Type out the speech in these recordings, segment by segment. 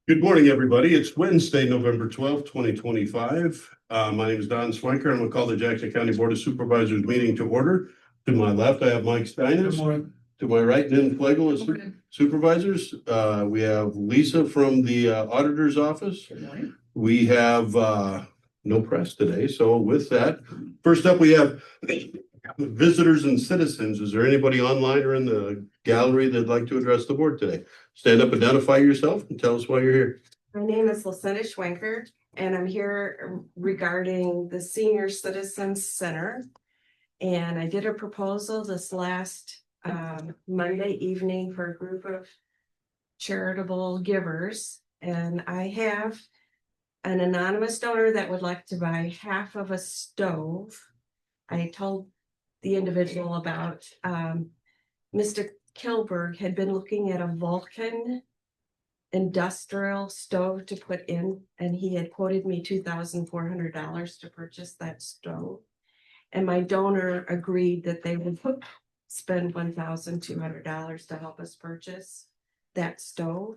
Good morning, everybody. It's Wednesday, November 12th, 2025. My name is Don Swanker. I'm going to call the Jackson County Board of Supervisors meeting to order. To my left, I have Mike Steinitz. To my right, Nan Flegel is supervisors. We have Lisa from the auditor's office. Good morning. We have no press today. So with that, first up, we have visitors and citizens. Is there anybody online or in the gallery that'd like to address the board today? Stand up, identify yourself, and tell us why you're here. My name is Lucinda Schwenker, and I'm here regarding the Senior Citizens Center. And I did a proposal this last Monday evening for a group of charitable givers. And I have an anonymous donor that would like to buy half of a stove. I told the individual about Mr. Kilberg had been looking at a Vulcan industrial stove to put in, and he had quoted me $2,400 to purchase that stove. And my donor agreed that they would spend $1,200 to help us purchase that stove.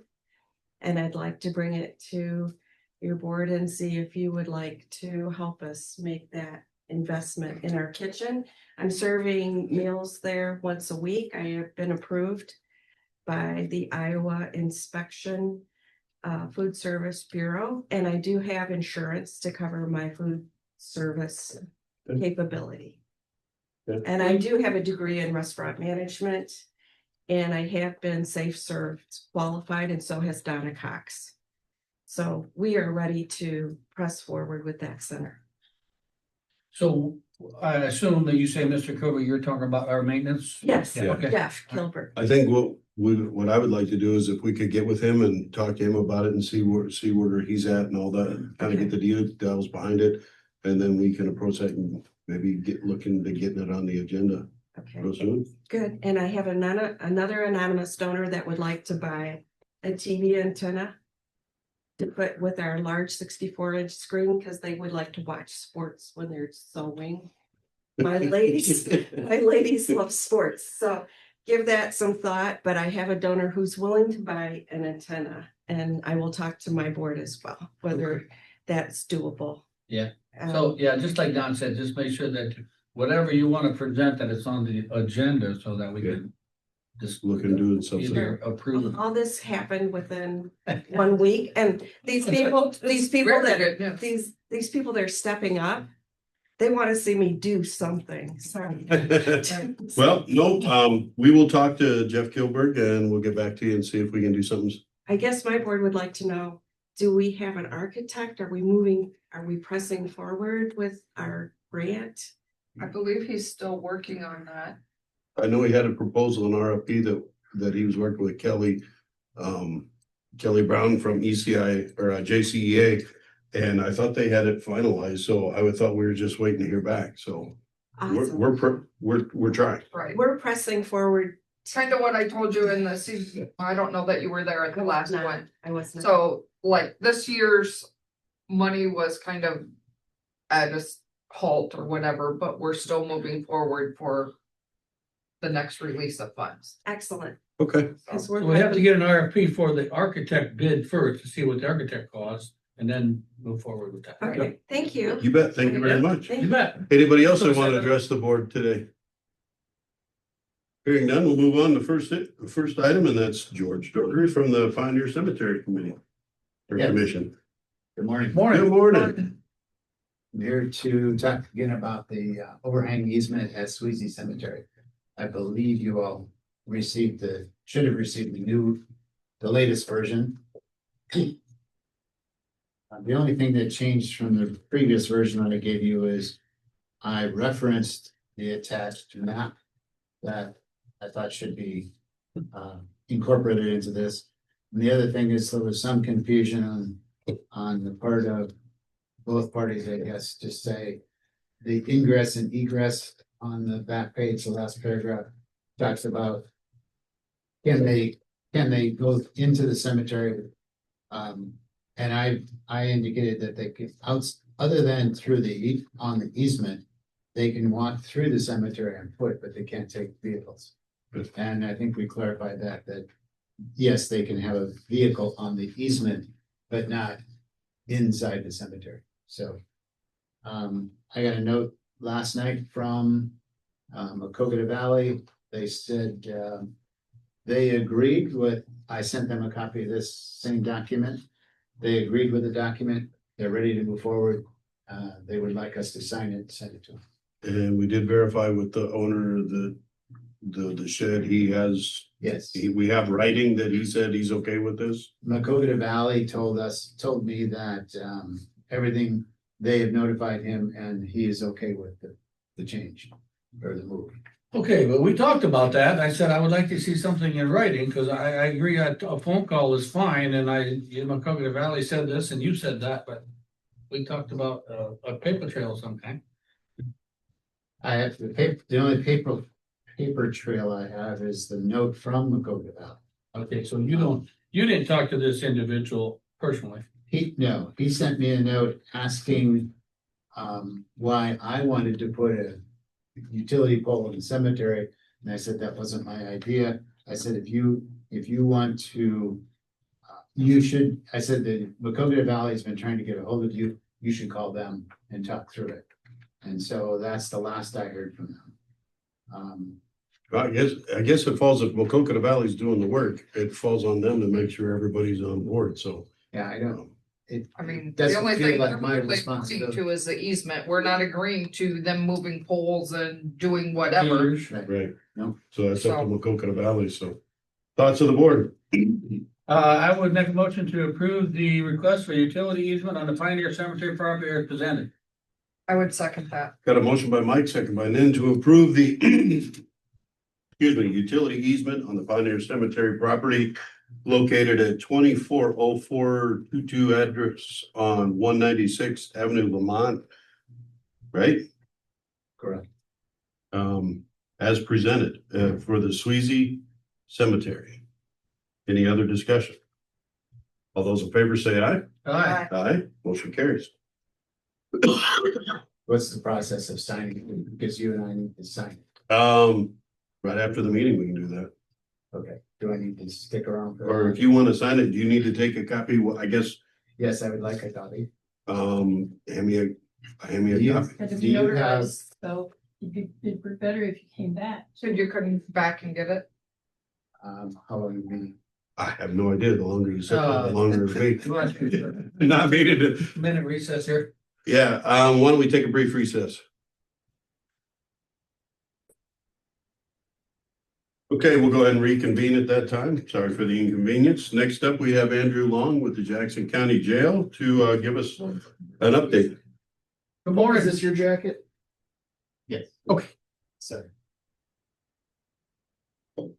And I'd like to bring it to your board and see if you would like to help us make that investment in our kitchen. I'm serving meals there once a week. I have been approved by the Iowa Inspection Food Service Bureau, and I do have insurance to cover my food service capability. Good. And I do have a degree in restaurant management, and I have been Safe Served qualified, and so has Donna Cox. So we are ready to press forward with that center. So I assume that you say, Mr. Kober, you're talking about our maintenance? Yes, Yeah, okay. Jeff Kilbert. I think what I would like to do is if we could get with him and talk to him about it and see where he's at and all that, kind of get the details behind it. And then we can approach that and maybe looking to getting it on the agenda Okay, real soon. good. And I have another anonymous donor that would like to buy a TV antenna to put with our large 64-inch screen because they would like to watch sports when they're sewing. My ladies love sports, so give that some thought. But I have a donor who's willing to buy an antenna, and I will talk to my board as well whether that's doable. Yeah. So, yeah, just like Don said, just make sure that whatever you want to present, that it's on the agenda so that we can just Look and do it something. either approve it. All this happened within 1 week, and these people that are stepping up, they want to see me do something. Sorry. Well, no, we will talk to Jeff Kilberg and we'll get back to you and see if we can do something. I guess my board would like to know, do we have an architect? Are we pressing forward with our grant? I believe he's still working on that. I know he had a proposal in RFP that he was working with Kelly Brown from ECI or JCEA, and I thought they had it finalized. So I thought we were just waiting to hear back. So Awesome. we're trying. Right. We're pressing forward. Kind of what I told you in the season. I don't know that you were there at the last one. I was not. So like this year's money was kind of at a halt or whatever, but we're still moving forward for the next release of funds. Excellent. Okay. Because So we have to get an RFP for the architect bid first to see what the architect costs and then move forward with that. Okay, thank you. You bet. Thank you very much. You bet. Anybody else that want to address the board today? Hearing none, we'll move on to the first item, and that's George Dougherty from the Pioneer Cemetery Committee or Yeah. Commission. Good morning. Good Morning. morning. I'm here to talk again about the overhang easement at Sweezy Cemetery. I believe you all should have received the latest version. The only thing that changed from the previous version that I gave you is I referenced the attached map that I thought should be incorporated into this. And the other thing is there was some confusion on the part of both parties, I guess, to say the ingress and egress on the back page, the last paragraph talks about can they go into the cemetery? And I indicated that they could other than through on the easement, they can walk through the cemetery on foot, but they can't take vehicles. And I think we clarified that yes, they can have a vehicle on the easement, but not inside the cemetery. So I got a note last night from Macocata Valley. They said they agreed with, I sent them a copy of this same document. They agreed with the document. They're ready to move forward. They would like us to sign it, send it to them. And we did verify with the owner that the shed, he has, Yes. we have writing that he said he's okay with this. Macocata Valley told me that everything, they have notified him and he is okay with the change or the move. Okay, but we talked about that. I said I would like to see something in writing, because I agree a phone call is fine, and Macocata Valley said this and you said that, but we talked about a paper trail sometime. I have the only paper trail I have is the note from Macocata Valley. Okay, so you didn't talk to this individual personally. He sent me a note asking why I wanted to put a utility pole in the cemetery. And I said, that wasn't my idea. I said, if you want to, you should, I said, the Macocata Valley has been trying to get a hold of you. You should call them and talk through it. And so that's the last I heard from them. I guess it falls, if Macocata Valley's doing the work, it falls on them to make sure everybody's on board, so. Yeah, I know. I mean, the Doesn't only feel thing like we're my really agreeing responsibility. to is the easement. We're not agreeing to them moving poles and doing whatever. Right. No. So that's up to Macocata Valley, so. Thoughts of the board? I would make a motion to approve the request for utility easement on the Pioneer Cemetery property as presented. I would second that. Got a motion by Mike, second by Nan to approve the utility easement on the Pioneer Cemetery property located at 240422 address on 196th Avenue, Lamont. Right? Correct. As presented, for the Sweezy Cemetery. Any other discussion? All those in favor say aye. Aye. Aye, motion carries. What's the process of signing? Because you and I need to sign it. Right after the meeting, we can do that. Okay. Do I need to stick around for Or that? if you want to sign it, do you need to take a copy? Well, I guess, Yes, I would like a copy. hand me a You- copy. Had to Do be you have- notarized, so it'd be better if you came back. Should you come back and get it? How long would be? I have no idea. The longer you sit there, the longer it'll be. You want to- Not needed to. Minute recess here. Yeah, why don't we take a brief recess? Okay, we'll go ahead and reconvene at that time. Sorry for the inconvenience. Next up, we have Andrew Long with the Jackson County Jail to give us an update. Good morning. Is this your jacket? Yes. Okay. Sorry. Good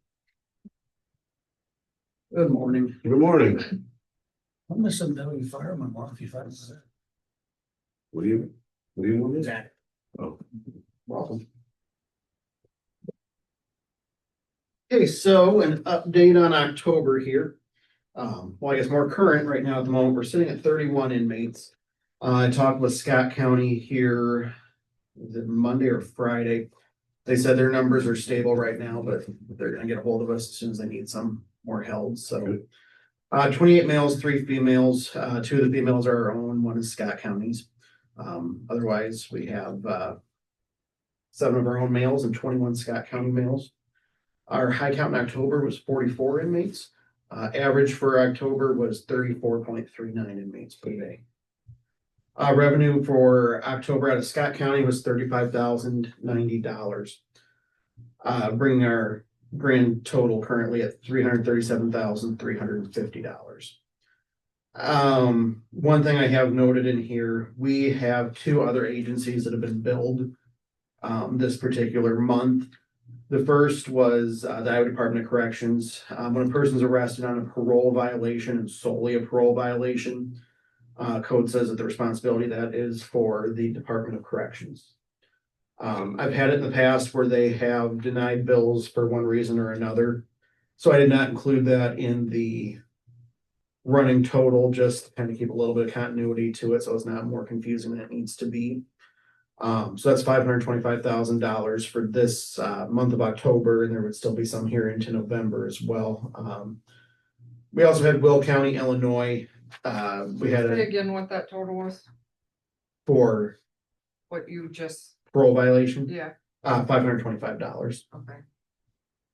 morning. Good morning. I'm missing W fireman, 155. What do you want? Jack. Oh, Welcome. Okay, so an update on October here. Well, I guess more current right now at the moment, we're sitting at 31 inmates. I talked with Scott County here, was it Monday or Friday? They said their numbers are stable right now, but they're gonna get a hold of us as soon as they need some more held, so. Good. 28 males, 3 females, 2 of the females are our own, 1 is Scott County's. Otherwise, we have 7 of our own males and 21 Scott County males. Our high count in October was 44 inmates. Average for October was 34.39 inmates per day. Revenue for October out of Scott County was $35,090. Bringing our grand total currently at $337,350. One thing I have noted in here, we have 2 other agencies that have been billed this particular month. The first was the Iowa Department of Corrections. When a person's arrested on a parole violation and solely a parole violation, code says that the responsibility that is for the Department of Corrections. I've had it in the past where they have denied bills for one reason or another. So I did not include that in the running total, just to kind of keep a little bit of continuity to it, so it's not more confusing than it needs to be. So that's $525,000 for this month of October, and there would still be some here into November as well. We also had Will County, Illinois. We had Say a, again what that total was, for what you just, parole violation, yeah, $525. okay.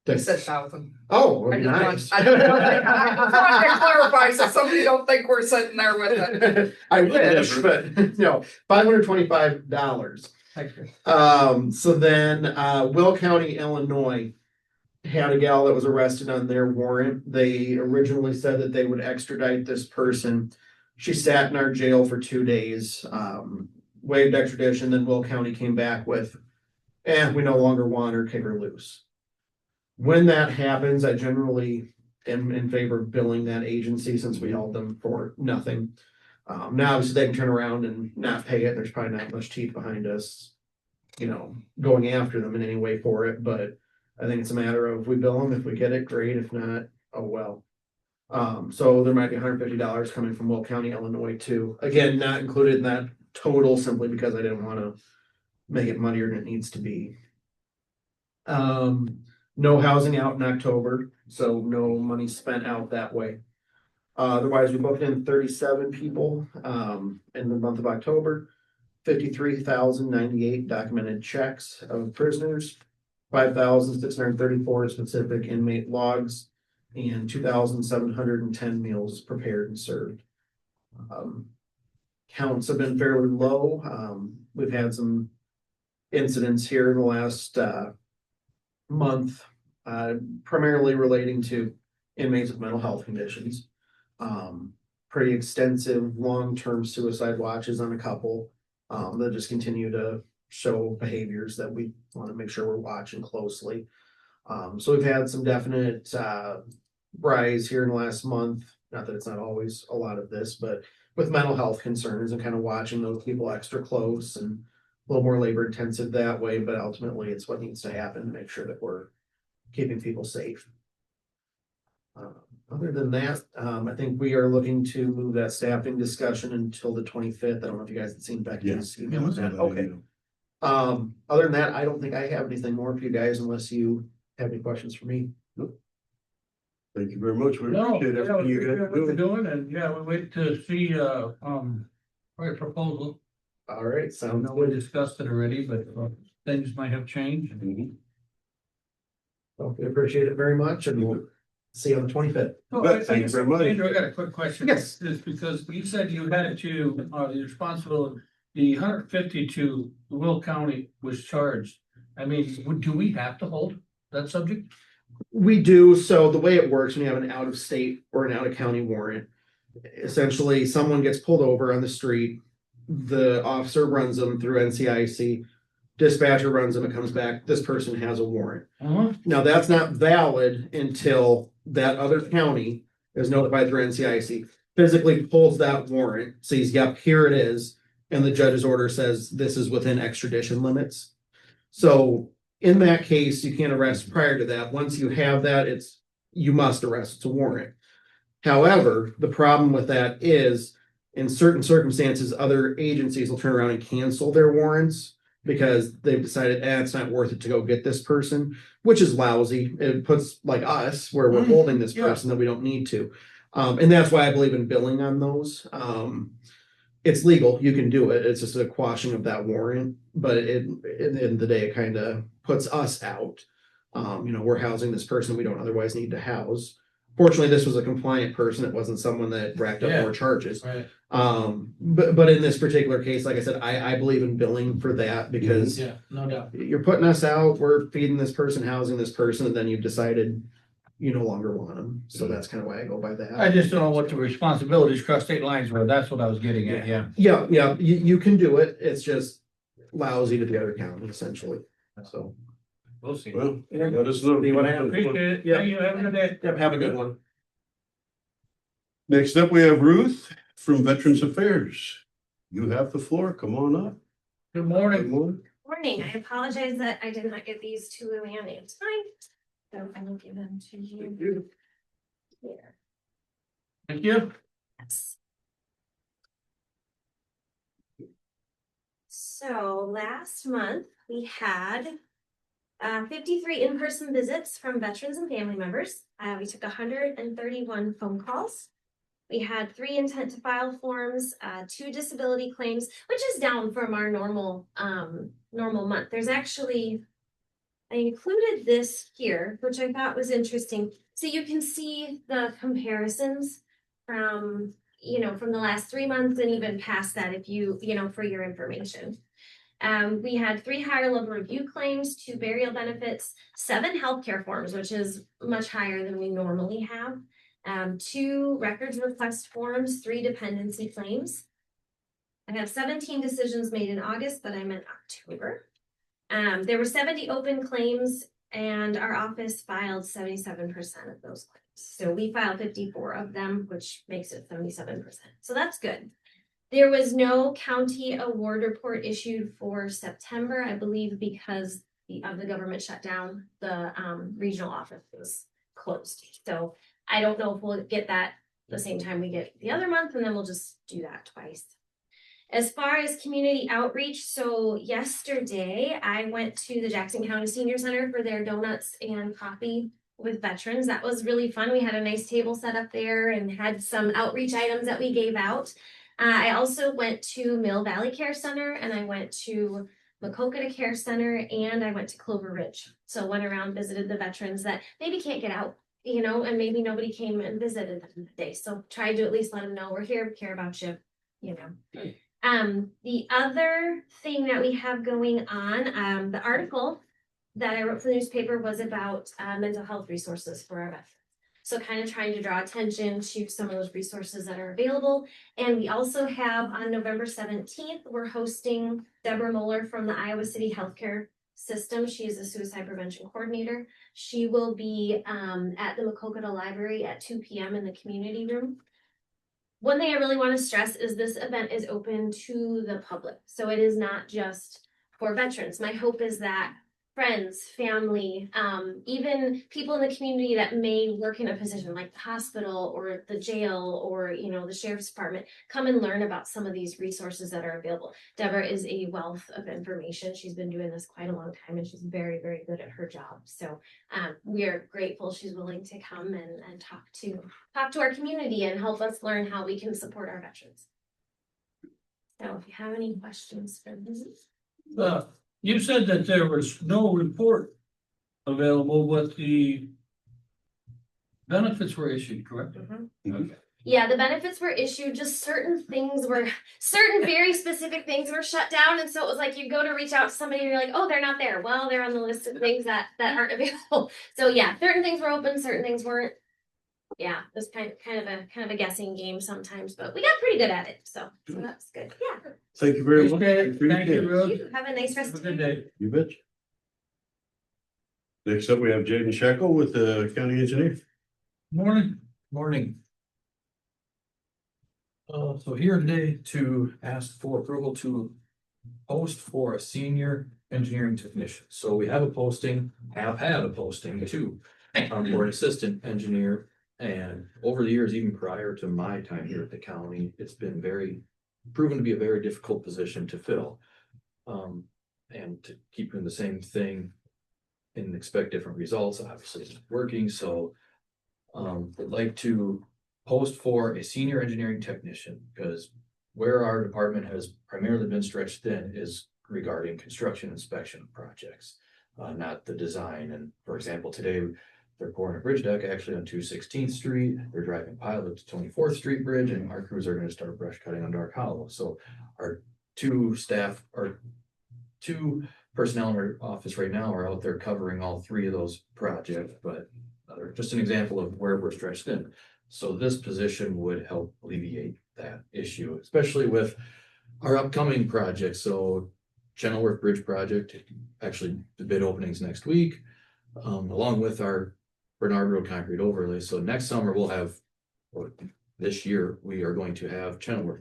I That's, said 1,000. oh, I just nice. want, I just wanted to clarify so somebody don't think we're sitting there with it. I wish, but no, $525. So then, Will County, Illinois had a gal that was arrested on their warrant. They originally said that they would extradite this person. She sat in our jail for 2 days, waived extradition, then Will County came back with, we no longer want her, kick her loose. When that happens, I generally am in favor of billing that agency since we held them for nothing. Now, obviously, they can turn around and not pay it. There's probably not much teeth behind us, going after them in any way for it, but I think it's a matter of we bill them. If we get it, great. If not, oh well. So there might be $150 coming from Will County, Illinois too. Again, not included in that total simply because I didn't want to make it muddier than it needs to be. No housing out in October, so no money spent out that way. Otherwise, we booked in 37 people in the month of October. 53,098 documented checks of prisoners, 5,634 specific inmate logs, and 2,710 meals prepared and served. Counts have been fairly low. We've had some incidents here in the last month, primarily relating to inmates with mental health conditions. Pretty extensive long-term suicide watches on a couple. That just continue to show behaviors that we want to make sure we're watching closely. So we've had some definite rise here in the last month. Not that it's not always a lot of this, but with mental health concerns and kind of watching those people extra close and a little more labor intensive that way. But ultimately, it's what needs to happen to make sure that we're keeping people safe. Other than that, I think we are looking to move that staffing discussion until the 25th. I don't know if you guys have seen Becky's email. Okay. Other than that, I don't think I have anything more for you guys unless you have any questions for me. Thank you very much. We No, appreciate yeah, everything you guys what are you're doing. doing, and yeah, we wait to see, our proposal. All right, I sounds know we good. discussed it already, but things might have changed. Mhm. Well, we appreciate it very much and we'll see you on the 25th. So But thank you very much. Andrew, I got a quick question. Yes. Is because you said you had to, the responsibility, the 150 to Will County was charged. I mean, do we have to hold that subject? We do. So the way it works when you have an out of state or an out of county warrant, essentially someone gets pulled over on the street. The officer runs them through NCIC. Dispatcher runs them. It comes back. This person has a warrant. Now that's not valid until that other county is notified through NCIC, physically pulls that warrant, sees, yep, here it is. And the judge's order says this is within extradition limits. So in that case, you can't arrest prior to that. Once you have that, you must arrest. It's a warrant. However, the problem with that is in certain circumstances, other agencies will turn around and cancel their warrants because they've decided, it's not worth it to go get this person, which is lousy. It puts like us where we're holding this yeah. person that we don't need to. And that's why I believe in billing on those. It's legal. You can do it. It's just a quashing of that warrant. But at the end of the day, it kind of puts us out. We're housing this person we don't otherwise need to house. Fortunately, this was a compliant person. It wasn't someone that racked up more charges. Right. But in this particular case, like I said, I believe in billing for that because Yeah, no doubt. you're putting us out, we're feeding this person, housing this person, and then you've decided you no longer want them. So that's kind of why I go by that. I just don't know what the responsibilities across state lines were. That's what I was getting at, yeah. Yeah, you can do it. It's just lousy to the other county essentially. So We'll see. Well, let us know. See what happens. Appreciate it. Yeah. Thank you. Have a good day. yep, have a good one. Next up, we have Ruth from Veterans Affairs. You have the floor. Come on up. Good Good morning. morning. Morning, I apologize that I did not get these to Luann in time, so I will give them to you here. Thank you. Yes. So last month, we had 53 in-person visits from veterans and family members. We took 131 phone calls. We had 3 intent to file forms, 2 disability claims, which is down from our normal month. There's actually, I included this here, which I thought was interesting. So you can see the comparisons from, from the last 3 months and even past that if you for your information. We had 3 higher level review claims, 2 burial benefits, 7 healthcare forms, which is much higher than we normally have. 2 records request forms, 3 dependency claims. I have 17 decisions made in August, but I'm in October. There were 70 open claims and our office filed 77% of those claims. So we filed 54 of them, which makes it 77%. So that's good. There was no county award report issued for September, I believe, because of the government shutdown. The regional office was closed. So I don't know if we'll get that the same time we get the other month, and then we'll just do that twice. As far as community outreach, so yesterday I went to the Jackson County Senior Center for their donuts and coffee with veterans. That was really fun. We had a nice table set up there and had some outreach items that we gave out. I also went to Mill Valley Care Center and I went to Macokota Care Center and I went to Clover Ridge. So went around, visited the veterans that maybe can't get out, and maybe nobody came and visited them today. So tried to at least let them know we're here, we care about you, The other thing that we have going on, the article that I wrote for the newspaper was about mental health resources for our veterans. So kind of trying to draw attention to some of those resources that are available. And we also have on November 17th, we're hosting Deborah Moeller from the Iowa City Healthcare System. She is a suicide prevention coordinator. She will be at the Macokota Library at 2 p.m. in the community room. One thing I really want to stress is this event is open to the public. So it is not just for veterans. My hope is that friends, family, even people in the community that may work in a position like the hospital or the jail or, the sheriff's department, come and learn about some of these resources that are available. Deborah is a wealth of information. She's been doing this quite a long time and she's very, very good at her job. So we are grateful she's willing to come and talk to our community and help us learn how we can support our veterans. So if you have any questions for this. You said that there was no report available, but the benefits were issued, correct? Okay. Yeah, the benefits were issued, just certain very specific things were shut down. And so it was like, you go to reach out to somebody and you're like, oh, they're not there. Well, they're on the list of things that aren't available. So yeah, certain things were open, certain things weren't. Yeah, it was kind of a guessing game sometimes, but we got pretty good at it. So that's good. Yeah. Thank you very much. Thank you, Rose. You have a nice rest Have of a good your day. You betcha. Next up, we have Jaden Shekel with the county engineer. Morning. Morning. So here today to ask for approval to post for a senior engineering technician. So we have a posting, have had a posting too, for an assistant engineer. And over the years, even prior to my time here at the county, it's been proven to be a very difficult position to fill. And to keep doing the same thing and expect different results, obviously it's working. So I'd like to post for a senior engineering technician because where our department has primarily been stretched thin is regarding construction inspection projects, not the design. And for example, today they're pouring a bridge deck actually on 216th Street. They're driving pilot to 24th Street Bridge, and our crews are going to start brush cutting on Dark Hollow. So our two personnel in our office right now are out there covering all 3 of those projects, but just an example of where we're stretched thin. So this position would help alleviate that issue, especially with our upcoming projects. So Channelworth Bridge project, actually the bid openings next week, along with our Bernard Road concrete overlay. So next summer we'll have, or this year, we are going to have Channelworth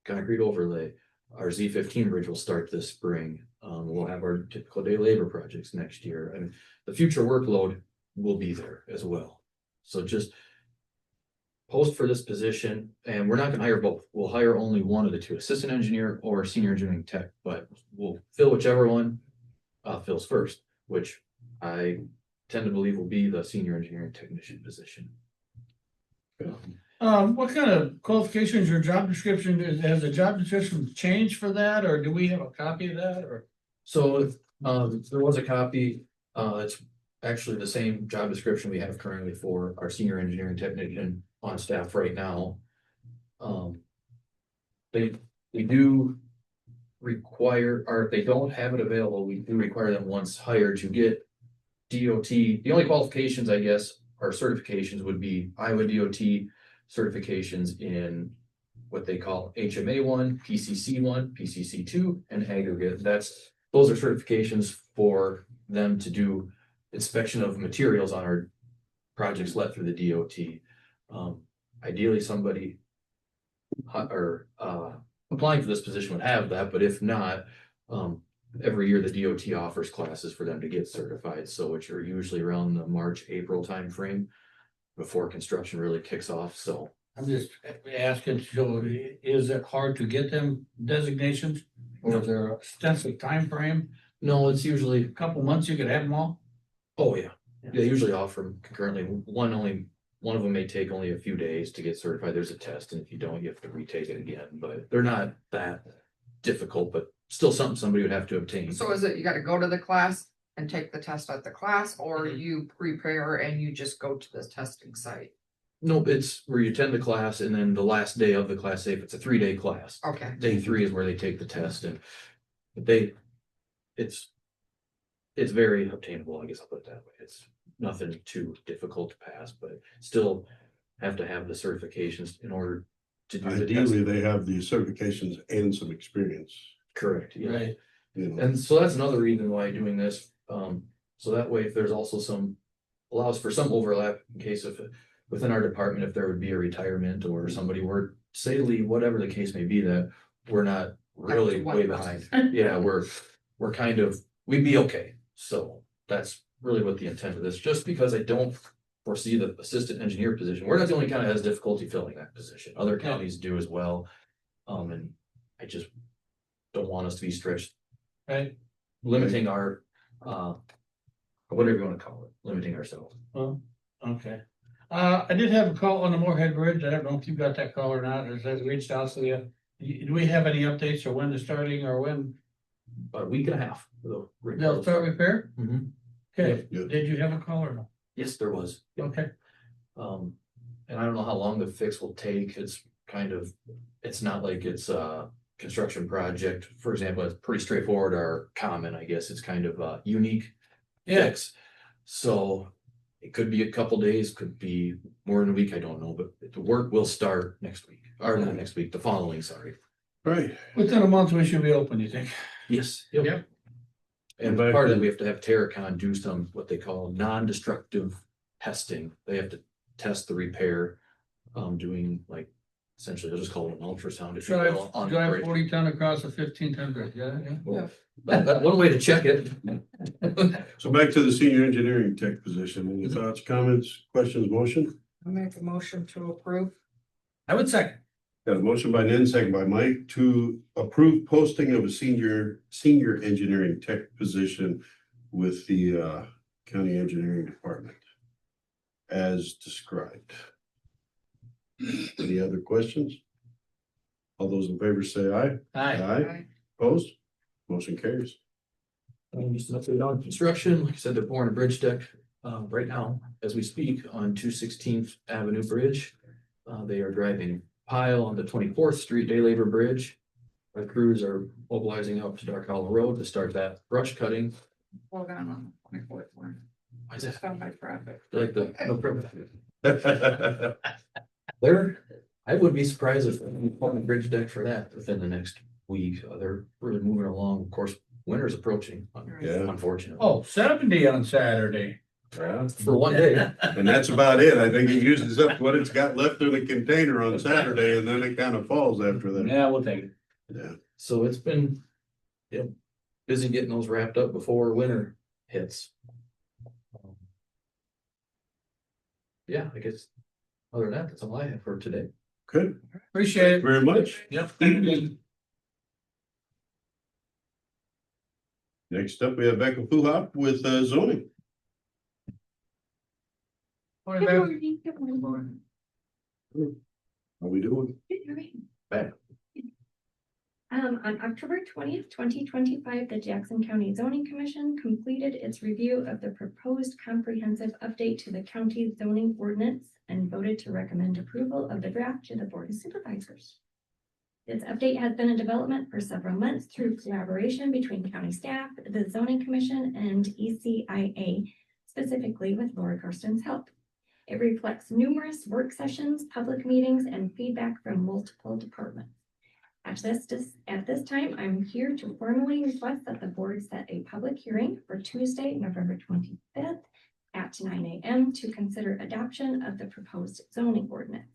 concrete overlay. Our Z15 bridge will start this spring. We'll have our typical day labor projects next year, and the future workload will be there as well. So just post for this position, and we're not going to hire both. We'll hire only one of the 2, assistant engineer or senior engineering tech, but we'll fill whichever one fills first, which I tend to believe will be the senior engineering technician position. What kind of qualifications or job description, has the job description changed for that, or do we have a copy of that, or? So, there was a copy, it's actually the same job description we have currently for our senior engineering technician on staff right now. We do require, or if they don't have it available, we do require them once hired to get DOT, the only qualifications, I guess, or certifications would be Iowa DOT certifications in what they call HMA 1, PCC 1, PCC 2, and aggregate. Those are certifications for them to do inspection of materials on our projects let through the DOT. Ideally, somebody applying for this position would have that, but if not, every year the DOT offers classes for them to get certified, so which are usually around the March, April timeframe before construction really kicks off, so. I'm just asking, so is it hard to get them designations? Or is there a extensive time frame? No, it's usually, A couple months you could have them all? oh yeah, they usually offer them concurrently. One of them may take only a few days to get certified. There's a test, and if you don't, you have to retake it again, but they're not that difficult, but still something somebody would have to obtain. So is it, you gotta go to the class and take the test at the class, or Mhm. you prepare and you just go to the testing site? No, it's where you attend the class and then the last day of the class, say if it's a 3-day class, Okay, day 3 is where they take the test and it's very obtainable, I guess I'll put it that way. It's nothing too difficult to pass, but still have to have the certifications in order to do the test. Ideally, they have the certifications and some experience, Correct, yeah. Right. you know. And so that's another reason why doing this, so that way if there's also allows for some overlap in case of within our department, if there would be a retirement or somebody were say to leave, whatever the case may be, that we're not really One way person. behind. Yeah, we're kind of, we'd be okay. So that's really what the intent of this, just because I don't foresee the assistant engineer position. We're not the only county that has difficulty filling that position. Other counties do as well. And I just don't want us to be stretched, Right. limiting our, whatever you want to call it, limiting ourselves. Oh, okay. I did have a call on the Moorhead Bridge. I don't know if you got that call or not, or has reached out to you. Do we have any updates or when they're starting or when About a week and a half. They'll they'll start repair? Mhm. Okay, Yep. did you have a call or no? Yes, there was. Yep. Okay, And I don't know how long the fix will take. It's not like it's a construction project. For example, it's pretty straightforward or common, I guess. It's kind of a unique yeah, fix. So it could be a couple days, could be more than a week, I don't know, but the work will start next week, or not next week, the following, sorry. Right, within a month we should be open, you think? Yes. Yep. And part of it, we have to have Terracon do some, what they call non-destructive testing. They have to test the repair, doing like, essentially, I'll just call it an ultrasound. If you Drive, will, on the drive bridge. 40 ton across a 15 ton bridge, yeah. Well, that's one way to check it. so back to the senior engineering tech position. Any thoughts, comments, questions, motion? I make a motion to approve. I would second. Got a motion by Nan, second by Mike to approve posting of a senior engineering tech position with the county engineering department as described. Any other questions? All those in favor say aye. Aye. Opposed? Motion carries. Just an update on construction, like I said, they're pouring a bridge deck, right now, as we speak, on 216th Avenue Bridge. They are driving pile on the 24th Street Day Labor Bridge. Our crews are mobilizing up to Dark Hollow Road to start that brush cutting. Hold on the 24th one. Why is that? Just on my traffic. Like no problem. I would be surprised if we put a bridge deck for that within the next week. They're really moving along. Of course, winter's approaching, Yeah. unfortunately. Oh, 70 on Saturday. For one day. And that's about it. I think it uses up what it's got left in the container on Saturday and then it kind of falls after that. Yeah, we'll take it. Yeah. So it's been, busy getting those wrapped up before winter hits. Yeah, I guess, other than that, that's all I have for today. Good. Appreciate Thank it. you very much. Yep. Next up, we have Becca Fuhop with zoning. Morning, Good Bev. morning, good morning. How we doing? Bad. On October 20th, 2025, the Jackson County Zoning Commission completed its review of the proposed comprehensive update to the county zoning ordinance and voted to recommend approval of the draft to the Board of Supervisors. This update has been in development for several months through collaboration between county staff, the zoning commission, and ECIA, specifically with Laura Karsten's help. It reflects numerous work sessions, public meetings, and feedback from multiple departments. At this time, I'm here to formally request that the board set a public hearing for Tuesday, November 25th at 9 a.m. to consider adoption of the proposed zoning ordinance.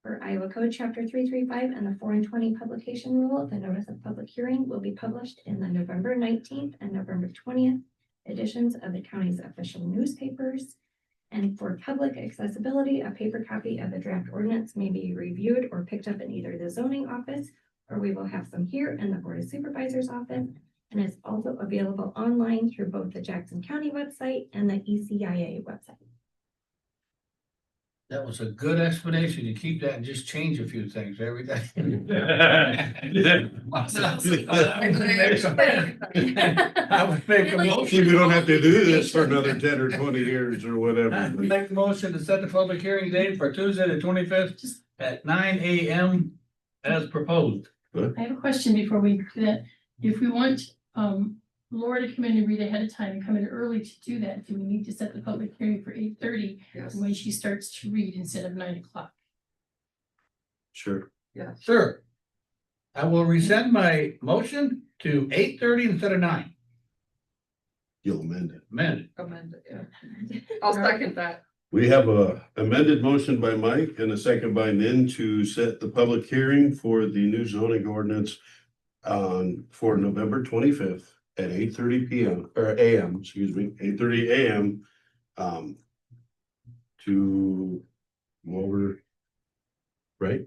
For Iowa Code Chapter 335 and the 4 and 20 publication rule, the notice of public hearing will be published in the November 19th and November 20th editions of the county's official newspapers. And for public accessibility, a paper copy of the draft ordinance may be reviewed or picked up in either the zoning office, or we will have some here in the Board of Supervisors office, and is also available online through both the Jackson County website and the ECIA website. That was a good explanation. You keep that and just change a few things every day. I would make a motion. Hopefully, we don't have to do this for another 10 or 20 years or whatever. Make a motion to set the public hearing date for Tuesday, the 25th at 9 a.m. as proposed. I have a question before we do that. If we want, Laura to come in and read ahead of time and come in early to do that, do we need to set the public hearing for 8:30 Yes, when she starts to read instead of 9 o'clock? Sure. yes. Sure. I will rescind my motion to 8:30 instead of 9. You'll amend it. Amended. Amend it, yeah. I'll second that. We have a amended motion by Mike and a second by Nin to set the public hearing for the new zoning ordinance for November 25th at 8:30 p.m. or a.m., excuse me, 8:30 a.m. To go over, right?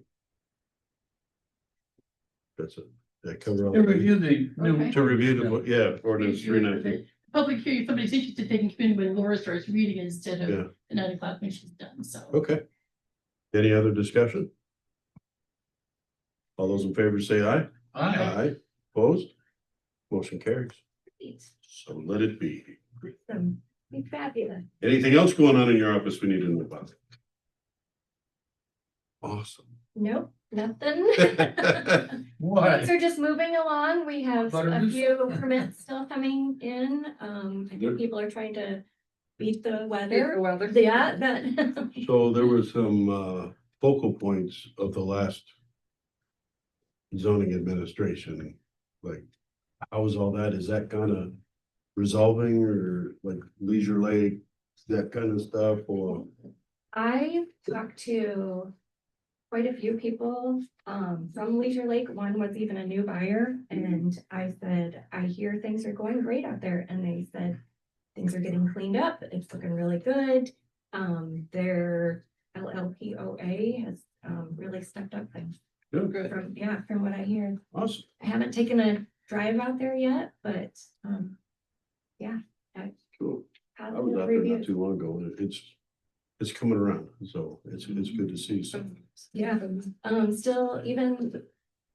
That's it. That cover all. To review the new. Okay. To review the, yeah, ordinance 319. Public hearing, if somebody's interested, they can come in when Laura starts reading instead Yeah. of the 9 o'clock when she's done, so. Okay. Any other discussion? All those in favor say aye. Aye. Opposed? Motion carries. So let it be. Be fabulous. Anything else going on in your office we need to know about? Awesome. Nope, nothing. Why? Things are just moving along. We have Butter a juice? few permits still coming in. I think people are trying to beat the Beat the weather. weather. Yeah, that. So there were some focal points of the last zoning administration. Like, how is all that? Is that kind of resolving or like Leisure Lake, that kind of stuff, or? I've talked to quite a few people from Leisure Lake. One was even a new buyer, and I said, I hear things are going great out there. And they said things are getting cleaned up. It's looking really good. Their LLPOA has really stepped up things. Good. From what I hear. Awesome. I haven't taken a drive out there yet, but Cool. I was positive out there not reviews. too long ago, and it's coming around, so it's good to see. So Yeah, still even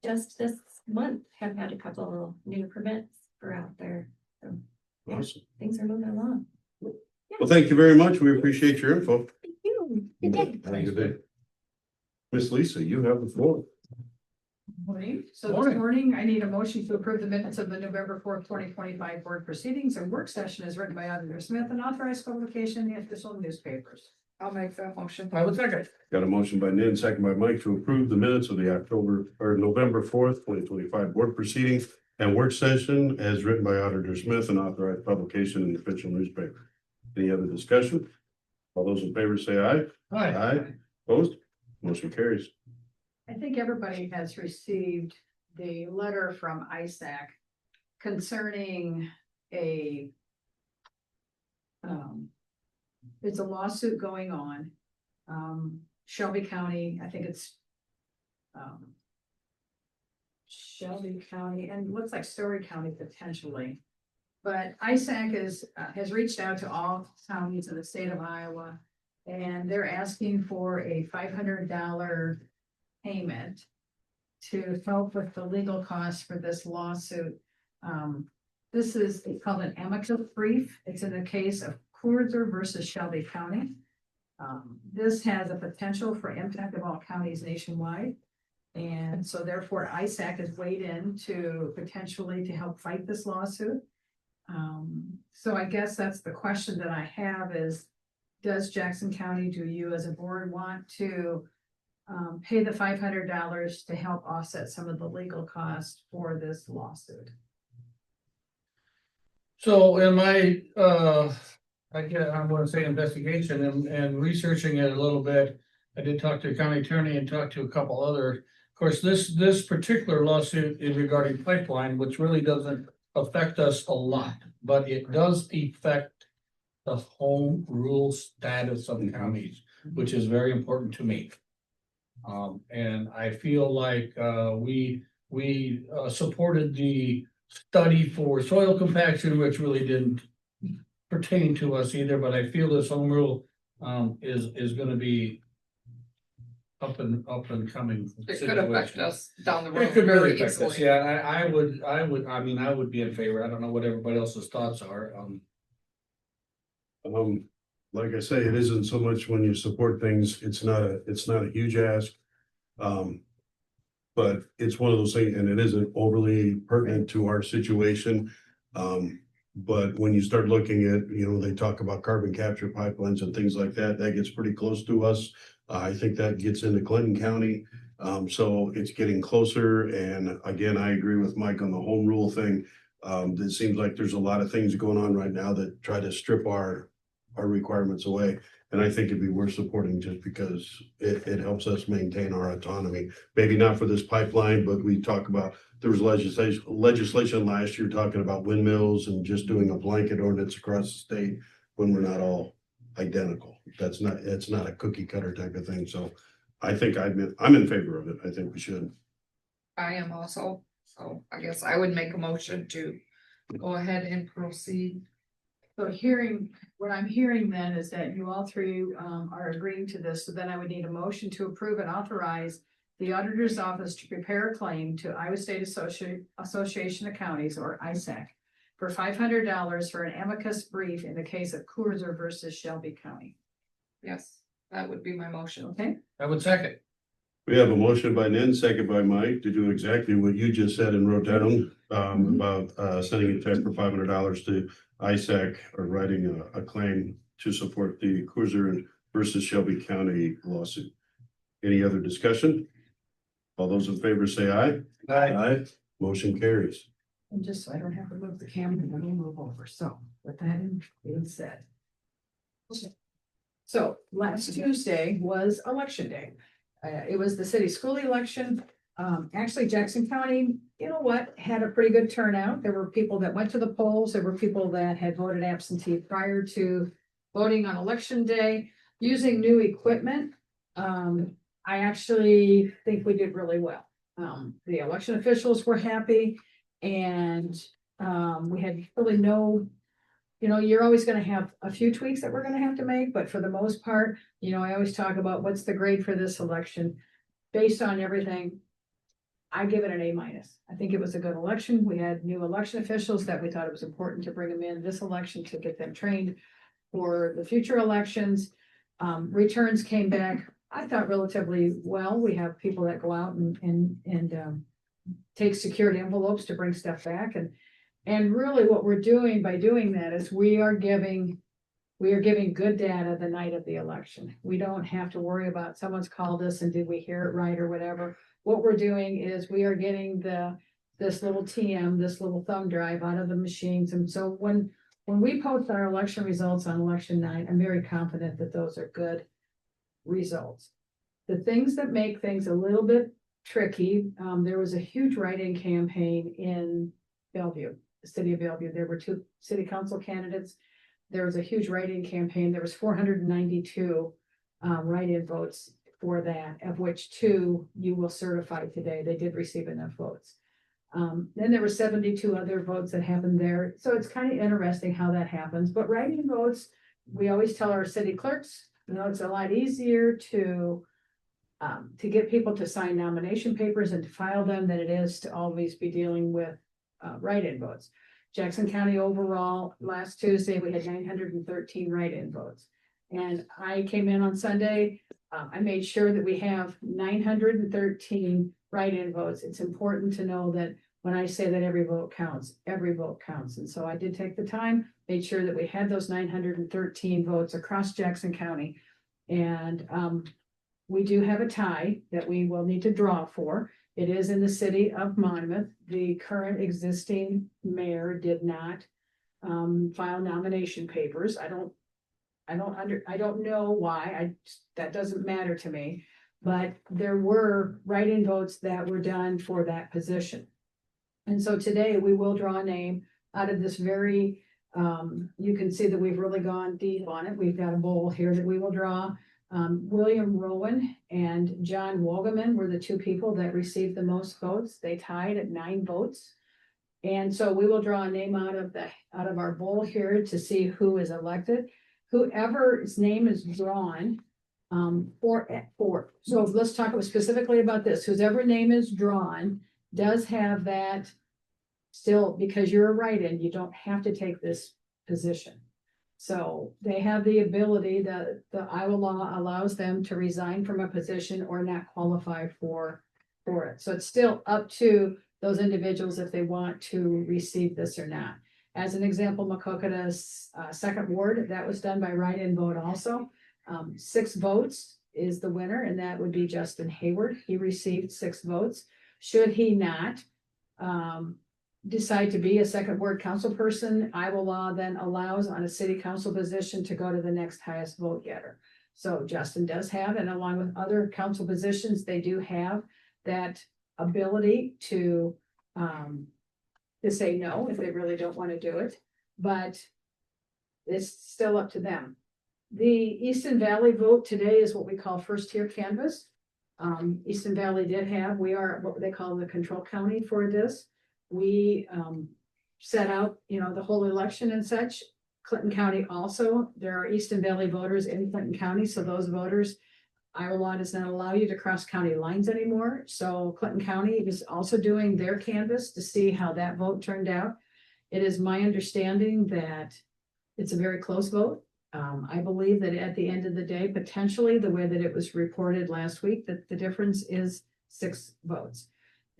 just this month have had a couple new permits for out there. So yeah, awesome. things are moving along. Well, thank you very much. We appreciate your info. Thank you. Good day. Have a good day. Miss Lisa, you have the floor. Morning. So this Morning. morning, I need a motion to approve the minutes of the November 4th, 2025 board proceedings and work session as written by Auditor Smith and authorized publication in the official newspapers. I'll make that motion. I will second. Got a motion by Nan, second by Mike to approve the minutes of the November 4th, 2025 board proceedings and work session as written by Auditor Smith and authorized publication in the official newspaper. Any other discussion? All those in favor say aye. Aye. Opposed? Motion carries. I think everybody has received the letter from ISAC concerning it's a lawsuit going on. Shelby County, I think it's Shelby County and looks like Story County potentially. But ISAC has reached out to all counties in the state of Iowa, and they're asking for a $500 payment to help with the legal costs for this lawsuit. This is called an amicus brief. It's in the case of Kurzer versus Shelby County. This has a potential for impact of all counties nationwide. And so therefore ISAC has weighed in to potentially to help fight this lawsuit. So I guess that's the question that I have is, does Jackson County, do you as a board want to pay the $500 to help offset some of the legal costs for this lawsuit? So in my, I'm gonna say investigation and researching it a little bit, I did talk to the county attorney and talked to a couple other. Of course, this particular lawsuit is regarding pipeline, which really doesn't affect us a lot, but it does affect the home rule status of counties, which is very important to me. And I feel like, we supported the study for soil compaction, which really didn't pertain to us either, but I feel this home rule, is gonna be up and coming. It could affect situation. us down the road It could really very affect us, easily. yeah, I would be in favor, I don't know what everybody else's thoughts are, Like I say, it isn't so much when you support things, it's not a huge ask. But it's one of those things, and it isn't overly pertinent to our situation. But when you start looking at, they talk about carbon capture pipelines and things like that, that gets pretty close to us. I think that gets into Clinton County. So it's getting closer. And again, I agree with Mike on the home rule thing. It seems like there's a lot of things going on right now that try to strip our requirements away. And I think it'd be worth supporting just because it helps us maintain our autonomy. Maybe not for this pipeline, but we talk about, there was legislation last year talking about windmills and just doing a blanket ordinance across the state when we're not all identical. It's not a cookie cutter type of thing. So I think I'm in favor of it. I think we should. I am also, so I guess I would make a motion to go ahead and proceed. So what I'm hearing then is that you all three are agreeing to this, so then I would need a motion to approve and authorize the auditor's office to prepare a claim to Iowa State Association of Counties, or ISAC, for $500 for an amicus brief in the case of Kurzer versus Shelby County. Yes, that would be my motion. Okay, I would second. We have a motion by Nan, second by Mike to do exactly what you just said and wrote down about sending a check for $500 to ISAC or writing a claim to support the Cruiser versus Shelby County lawsuit. Any other discussion? All those in favor say aye. Aye. Motion carries. and just so I don't have to move the camera, let me move over. So with that being said. Okay. So last Tuesday was election day. It was the city school election. Actually, Jackson County, you know what, had a pretty good turnout. There were people that went to the polls. There were people that had voted absentee prior to voting on election day using new equipment. I actually think we did really well. The election officials were happy and we had really no, you're always going to have a few tweaks that we're going to have to make, but for the most part, I always talk about what's the grade for this election based on everything. I give it an A-. I think it was a good election. We had new election officials that we thought it was important to bring them in this election to get them trained for the future elections. Returns came back, I thought, relatively well. We have people that go out and take secured envelopes to bring stuff back. And really what we're doing by doing that is we are giving good data the night of the election. We don't have to worry about someone's called us and did we hear it right or whatever. What we're doing is we are getting this little TM, this little thumb drive out of the machines. And so when we post our election results on election night, I'm very confident that those are good results. The things that make things a little bit tricky, there was a huge write-in campaign in Bellevue, the city of Bellevue. There were 2 city council candidates. There was a huge write-in campaign. There was 492 write-in votes for that, of which 2 you will certify today. They did receive enough votes. Then there were 72 other votes that happened there. So it's kind of interesting how that happens. But write-in votes, we always tell our city clerks, it's a lot easier to to get people to sign nomination papers and to file them than it is to always be dealing with write-in votes. Jackson County overall, last Tuesday, we had 913 write-in votes. And I came in on Sunday, I made sure that we have 913 write-in votes. It's important to know that when I say that every vote counts, every vote counts. And so I did take the time, made sure that we had those 913 votes across Jackson County. And we do have a tie that we will need to draw for. It is in the city of Monmouth. The current existing mayor did not file nomination papers. I don't know why. That doesn't matter to me. But there were write-in votes that were done for that position. And so today we will draw a name out of this very, you can see that we've really gone deep on it. We've got a bowl here that we will draw. William Rowan and John Wogeman were the two people that received the most votes. They tied at 9 votes. And so we will draw a name out of our bowl here to see who is elected. Whoever's name is drawn, so let's talk specifically about this. Whoever name is drawn does have that still, because you're a write-in, you don't have to take this position. So they have the ability that the Iowa law allows them to resign from a position or not qualify for it. So it's still up to those individuals if they want to receive this or not. As an example, Maquoketa's second ward, that was done by write-in vote also. 6 votes is the winner, and that would be Justin Hayward. He received 6 votes. Should he not decide to be a second ward council person, Iowa law then allows on a city council position to go to the next highest vote getter. So Justin does have, and along with other council positions, they do have that ability to say no if they really don't want to do it, but it's still up to them. The Easton Valley vote today is what we call first tier canvass. Easton Valley did have, we are what they call the control county for this. We set out, the whole election and such. Clinton County also, there are Easton Valley voters in Clinton County, so those voters, Iowa law does not allow you to cross county lines anymore. So Clinton County is also doing their canvass to see how that vote turned out. It is my understanding that it's a very close vote. I believe that at the end of the day, potentially the way that it was reported last week, that the difference is 6 votes.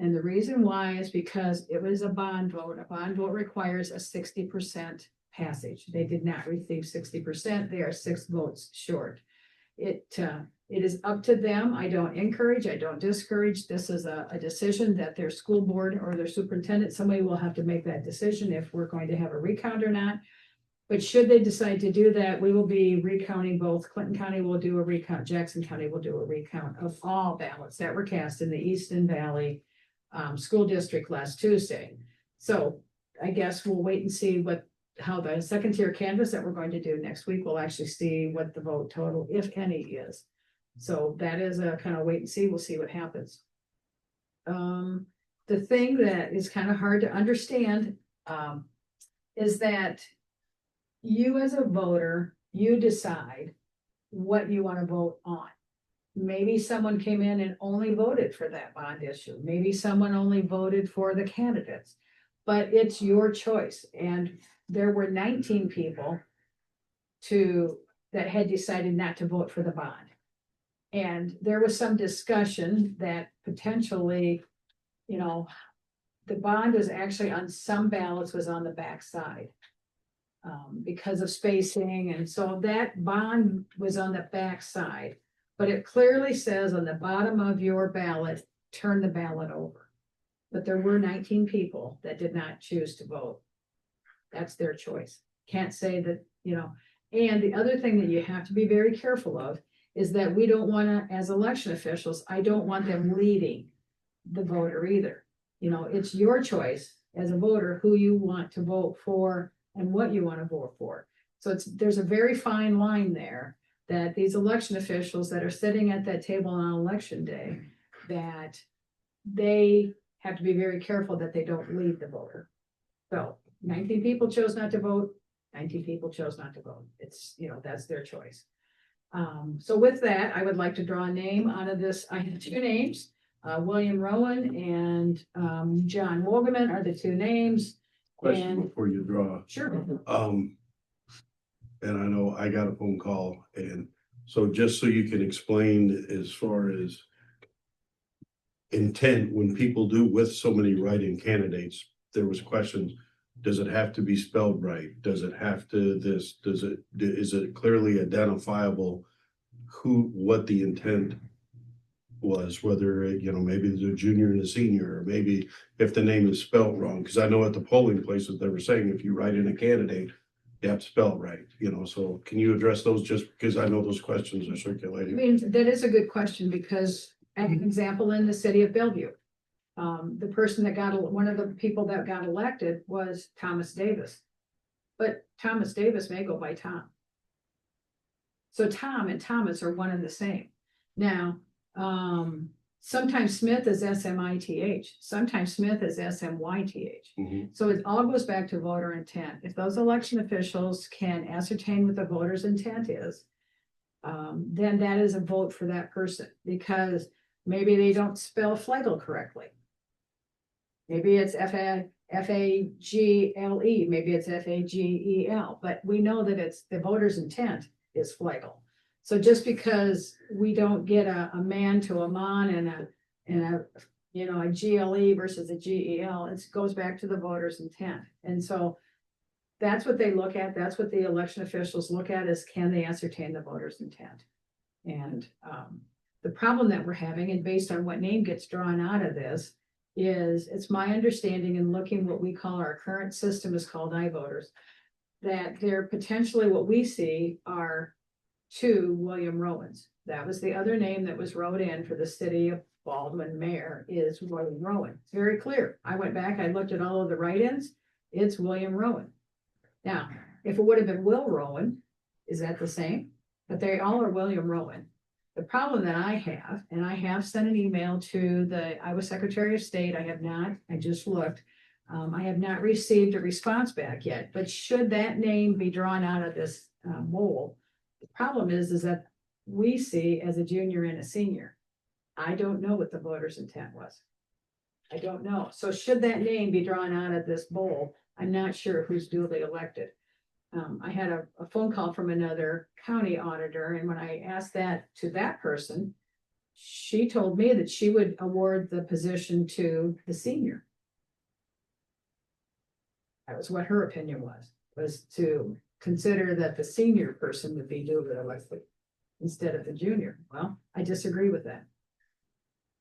And the reason why is because it was a bond vote. A bond vote requires a 60% passage. They did not receive 60%. They are 6 votes short. It is up to them. I don't encourage, I don't discourage. This is a decision that their school board or their superintendent, somebody will have to make that decision if we're going to have a recount or not. But should they decide to do that, we will be recounting both. Clinton County will do a recount, Jackson County will do a recount of all ballots that were cast in the Easton Valley school district last Tuesday. So I guess we'll wait and see how the second tier canvass that we're going to do next week, we'll actually see what the vote total, if any, is. So that is a kind of wait and see. We'll see what happens. The thing that is kind of hard to understand is that you as a voter, you decide what you want to vote on. Maybe someone came in and only voted for that bond issue. Maybe someone only voted for the candidates, but it's your choice. And there were 19 people that had decided not to vote for the bond. And there was some discussion that potentially, the bond was actually on some ballots was on the back side. Because of spacing, and so that bond was on the back side, but it clearly says on the bottom of your ballot, turn the ballot over. But there were 19 people that did not choose to vote. That's their choice. Can't say that, and the other thing that you have to be very careful of is that we don't want to, as election officials, I don't want them leading the voter either. It's your choice as a voter who you want to vote for and what you want to vote for. So there's a very fine line there that these election officials that are sitting at that table on election day, that they have to be very careful that they don't lead the voter. So 19 people chose not to vote, 19 people chose not to vote. It's, that's their choice. So with that, I would like to draw a name out of this. I have two names. William Rowan and John Wogeman are the two names. Question And- before you draw. Sure. And I know I got a phone call, and so just so you can explain as far as intent, when people do with so many write-in candidates, there was questions. Does it have to be spelled right? Does it have to this, is it clearly identifiable what the intent was, whether, maybe there's a junior and a senior, or maybe if the name is spelled wrong, because I know at the polling places, they were saying if you write in a candidate, you have to spell it right, so can you address those, just because I know those questions are I circulating? mean, that is a good question because an example in the city of Bellevue. The person that one of the people that got elected was Thomas Davis. But Thomas Davis may go by Tom. So Tom and Thomas are one and the same. Now, sometimes Smith is SMITH, sometimes Smith is SMYTH. Mhm. So it all goes back to voter intent. If those election officials can ascertain what the voter's intent is, then that is a vote for that person, because maybe they don't spell Flegel correctly. Maybe it's Fagle, maybe it's Fagel, but we know that it's the voter's intent is Flegel. So just because we don't get a man to a mon and a GLE versus a GEL, it goes back to the voter's intent. And so that's what they look at. That's what the election officials look at, is can they ascertain the voter's intent? And the problem that we're having, and based on what name gets drawn out of this, is it's my understanding in looking what we call our current system is called iVoters, that they're potentially what we see are two William Rowans. That was the other name that was wrote in for the city of Baldwin mayor, is William Rowan. It's very clear. I went back, I looked at all of the write-ins. It's William Rowan. Now, if it would have been Will Rowan, is that the same? But they all are William Rowan. The problem that I have, and I have sent an email to the Iowa Secretary of State, I just looked. I have not received a response back yet, but should that name be drawn out of this mold, the problem is that we see as a junior and a senior. I don't know what the voter's intent was. I don't know. So should that name be drawn out of this bowl, I'm not sure who's duly elected. I had a phone call from another county auditor, and when I asked that to that person, she told me that she would award the position to the senior. That was what her opinion was to consider that the senior person would be duly elected instead of the junior. Well, I disagree with that.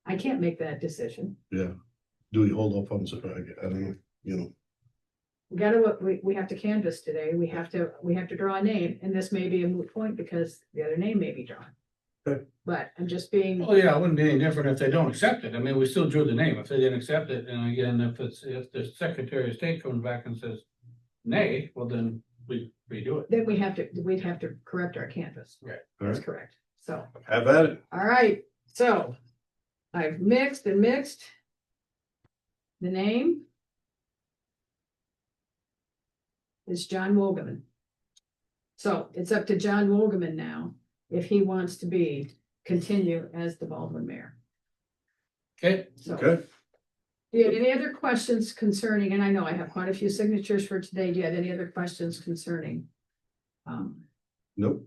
I can't make that decision. Yeah. Do we hold up on, I don't know, We have to canvass today. We have to draw a name, and this may be a moot point because the other name may be drawn. Okay. But I'm just being, Oh, yeah, it wouldn't be any different if they don't accept it. I mean, we still drew the name. If they didn't accept it, and again, if the Secretary of State comes back and says nay, well, then we redo it. then we'd have to correct our canvas. Right. All That's right, correct. So, have at it. all right, so I've mixed and mixed. The name is John Wogeman. So it's up to John Wogeman now, if he wants to continue as the Baldwin mayor. Okay, So, Okay, do you have any other questions concerning, and I know I have quite a few signatures for today. Do you have any other questions concerning? nope. nope.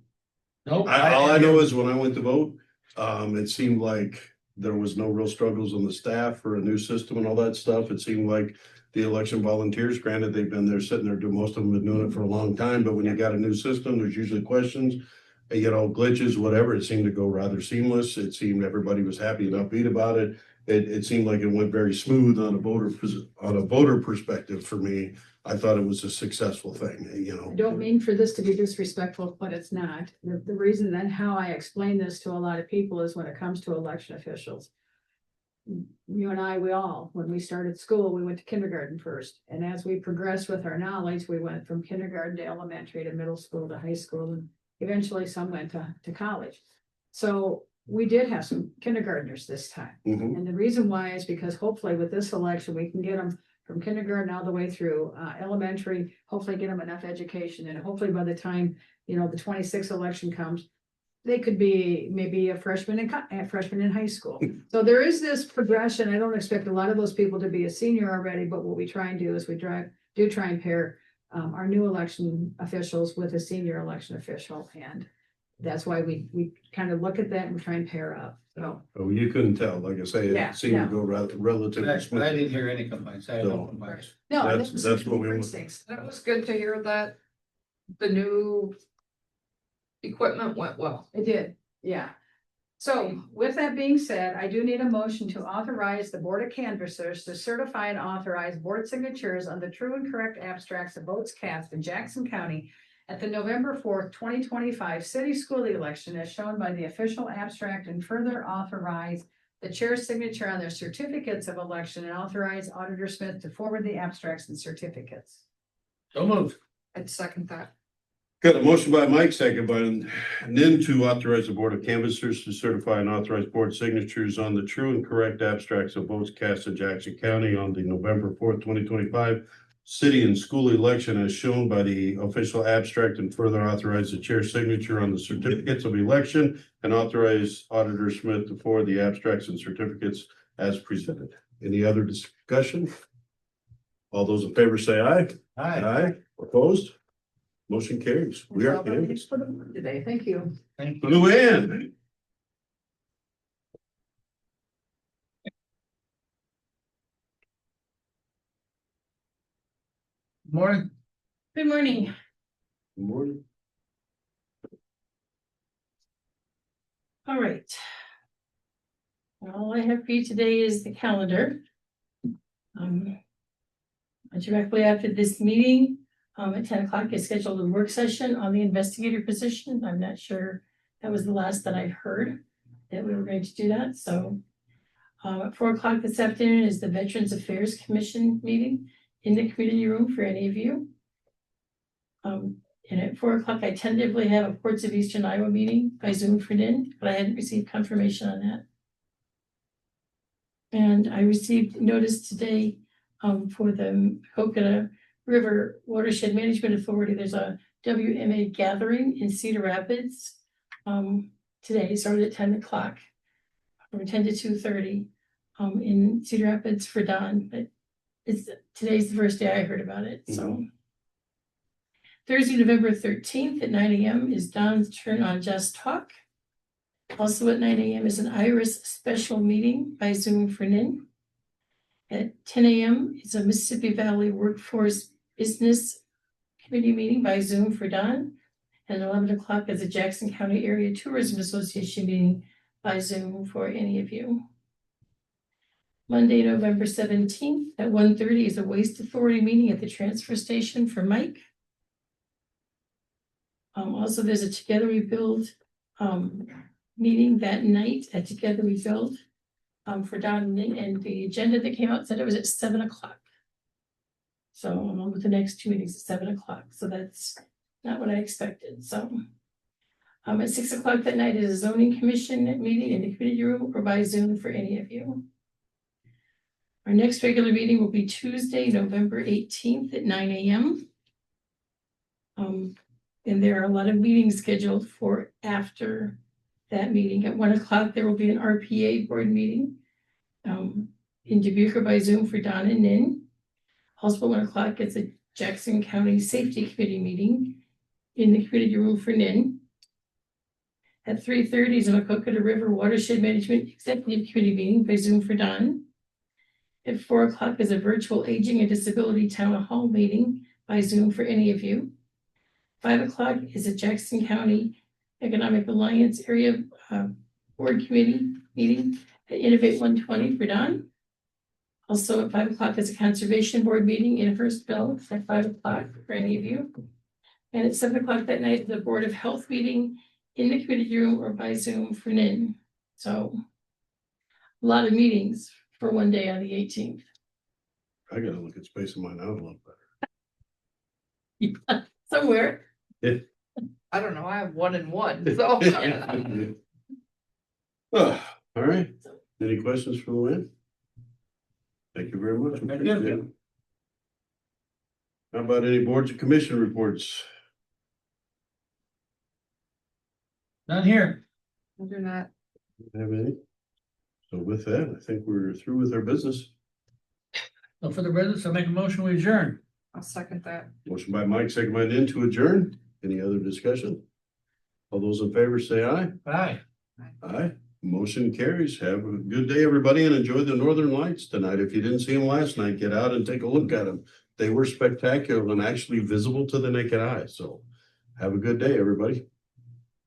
All I know is when I went to vote, it seemed like there was no real struggles on the staff for a new system and all that stuff. It seemed like the election volunteers, granted, they've been there sitting there, most of them have been doing it for a long time, but when you got a new system, there's usually questions, glitches, whatever. It seemed to go rather seamless. It seemed everybody was happy and upbeat about it. It seemed like it went very smooth on a voter perspective for me. I thought it was a successful thing, I don't mean for this to be disrespectful, but it's not. The reason and how I explain this to a lot of people is when it comes to election officials. You and I, when we started school, we went to kindergarten first. And as we progressed with our knowledge, we went from kindergarten to elementary to middle school to high school, and eventually some went to college. So we did have some kindergartners this time. Mhm. And the reason why is because hopefully with this election, we can get them from kindergarten all the way through elementary, hopefully get them enough education. And hopefully by the time, the 26th election comes, they could be maybe a freshman in high school. So there is this progression. I don't expect a lot of those people to be a senior already, but what we try and do is we do try and pair our new election officials with a senior election official, and that's why we kind of look at that and try and pair up. So Oh, you couldn't tell, like I say, Yeah, it seemed to no. go relatively But I smooth. didn't hear any complaints. I had no No. complaints. no, That's what we want. instincts. And it was good to hear that the new equipment went well. It did, yeah. So with that being said, I do need a motion to authorize the Board of Canvassers to certify and authorize board signatures on the true and correct abstracts of votes cast in Jackson County at the November 4th, 2025 city school election as shown by the official abstract, and further authorize the chair's signature on their certificates of election, and authorize Auditor Smith to forward the abstracts and certificates. So moved. I'd second that. Got a motion by Mike, second by Nin to authorize the Board of Canvassers to certify and authorize board signatures on the true and correct abstracts of votes cast in Jackson County on the November 4th, 2025 city and school election as shown by the official abstract, and further authorize the chair's signature on the certificates of election, and authorize Auditor Smith to forward the abstracts and certificates as presented. Any other discussion? All those in favor say aye. Aye. Opposed? Motion carries. We are canvassed. For the board today, thank you. Thank you. Luann. Morning. Good morning. Good morning. All right. All I have for you today is the calendar. Directly after this meeting, at 10 o'clock is scheduled a work session on the investigator position. I'm not sure, that was the last that I heard that we were going to do that, so. At 4 o'clock this afternoon is the Veterans Affairs Commission meeting in the community room for any of you. And at 4 o'clock, I tentatively have a Ports of Eastern Iowa meeting by Zoom for NIN, but I hadn't received confirmation on that. And I received notice today for the Coconut River Watershed Management Authority. There's a WMA gathering in Cedar Rapids today, started at 10 o'clock, from 10 to 2:30 in Cedar Rapids for Don. But today's the first day I heard about it. So Thursday, November 13th at 9 a.m. is Don's turn on Just Talk. Also at 9 a.m. is an IRIS special meeting by Zoom for NIN. At 10 a.m. is a Mississippi Valley Workforce Business Committee meeting by Zoom for Don. And 11 o'clock is a Jackson County Area Tourism Association meeting by Zoom for any of you. Monday, November 17th at 1:30 is a Waste Authority meeting at the transfer station for Mike. Also, there's a Together We Build meeting that night at Together We Build for Don, and the agenda that came out said it was at 7 o'clock. So along with the next two meetings at 7 o'clock. So that's not what I expected. So at 6 o'clock that night is a zoning commission meeting in the community room or by Zoom for any of you. Our next regular meeting will be Tuesday, November 18th at 9 a.m. And there are a lot of meetings scheduled for after that meeting. At 1 o'clock, there will be an RPA board meeting in Dubuque by Zoom for Don and Nin. Also at 1 o'clock, it's a Jackson County Safety Committee meeting in the community room for Nin. At 3:30 is a Maquoketa River Watershed Management Executive Committee meeting by Zoom for Don. At 4 o'clock is a virtual aging and disability town hall meeting by Zoom for any of you. 5 o'clock is a Jackson County Economic Alliance Area Board Committee meeting at Innovate 120 for Don. Also at 5 o'clock is a Conservation Board meeting in Hurstville at 5 o'clock for any of you. And at 7 o'clock that night, the Board of Health meeting in the community room or by Zoom for NIN. So a lot of meetings for one day on the 18th. I gotta look at spacing mine out a little Somewhere. better. I don't know, I have 1 and 1, so. Oh, all right. Any questions for Luann? Thank you very much. Very good. How about any boards and commission reports? None here. I do not. Have any? So with that, I think we're through with our business. No further business. I make a motion, we adjourn. I'll second that. Motion by Mike, second by Nan to adjourn. Any other discussion? All those in favor say aye. Aye. Aye. Motion carries. Have a good day, everybody, and enjoy the Northern Lights tonight. If you didn't see them last night, get out and take a look at them. They were spectacular and actually visible to the naked eye. So have a good day, everybody.